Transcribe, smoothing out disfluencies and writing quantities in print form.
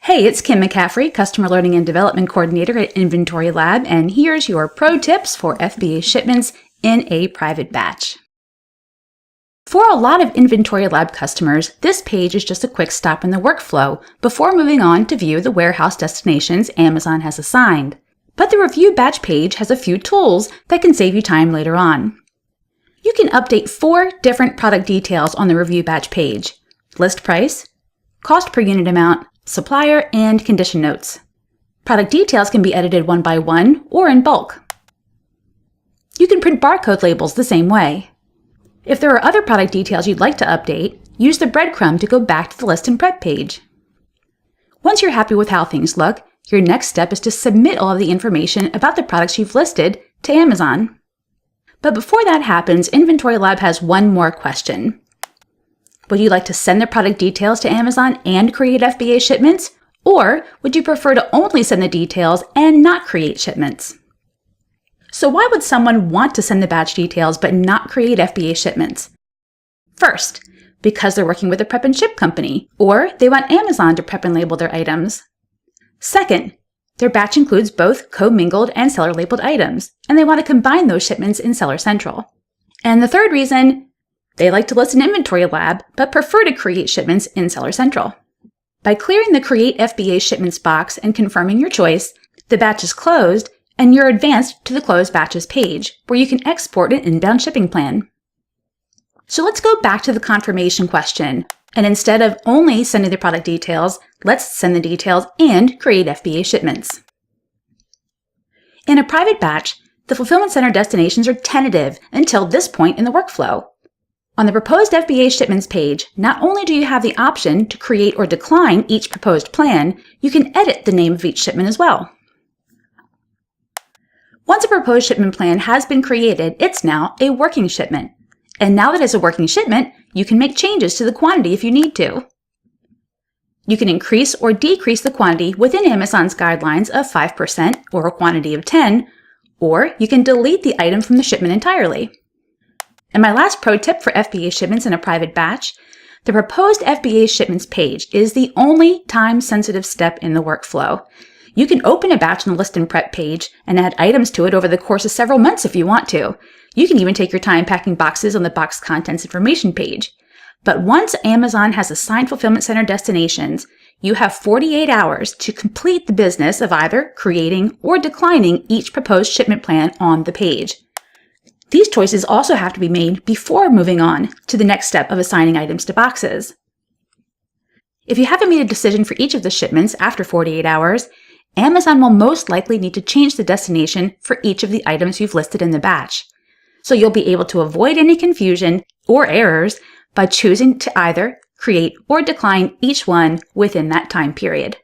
Hey, it's Kim McCaffrey, Customer Learning and Development Coordinator at InventoryLab, and here's your pro tips for FBA shipments in a private batch. For a lot of InventoryLab customers, this page is just a quick stop in the workflow before moving on to view the warehouse destinations Amazon has assigned. But the Review Batch page has a few tools that can save you time later on. You can update 4 different product details on the Review Batch page: list price, cost per unit amount, supplier, and condition notes. Product details can be edited one by one or in bulk. You can print barcode labels the same way. If there are other product details you'd like to update, use the breadcrumb to go back to the List and Prep page. Once you're happy with how things look, your next step is to submit all of the information about the products you've listed to Amazon. But before that happens, InventoryLab has one more question. Would you like to send the product details to Amazon and create FBA shipments? Or would you prefer to only send the details and not create shipments? So why would someone want to send the batch details but not create FBA shipments? First, because they're working with a prep and ship company, or they want Amazon to prep and label their items. Second, their batch includes both co-mingled and seller-labeled items, and they want to combine those shipments in Seller Central. And the third reason, they like to list in InventoryLab, but prefer to create shipments in Seller Central. By clearing the Create FBA Shipments box and confirming your choice, the batch is closed, and you're advanced to the Close Batches page, where you can export an inbound shipping plan. So let's go back to the confirmation question, and instead of only sending the product details, let's send the details and create FBA shipments. In a private batch, the fulfillment center destinations are tentative until this point in the workflow. On the Proposed FBA Shipments page, not only do you have the option to create or decline each proposed plan, you can edit the name of each shipment as well. Once a proposed shipment plan has been created, it's now a working shipment. And now that it's a working shipment, you can make changes to the quantity if you need to. You can increase or decrease the quantity within Amazon's guidelines of 5% or a quantity of 10, or you can delete the item from the shipment entirely. And my last pro tip for FBA shipments in a private batch, the Proposed FBA Shipments page is the only time-sensitive step in the workflow. You can open a batch on the List and Prep page and add items to it over the course of several months if you want to. You can even take your time packing boxes on the Box Contents Information page. But once Amazon has assigned fulfillment center destinations, you have 48 hours to complete the business of either creating or declining each proposed shipment plan on the page. These choices also have to be made before moving on to the next step of assigning items to boxes. If you haven't made a decision for each of the shipments after 48 hours, Amazon will most likely need to change the destination for each of the items you've listed in the batch. So you'll be able to avoid any confusion or errors by choosing to either create or decline each one within that time period.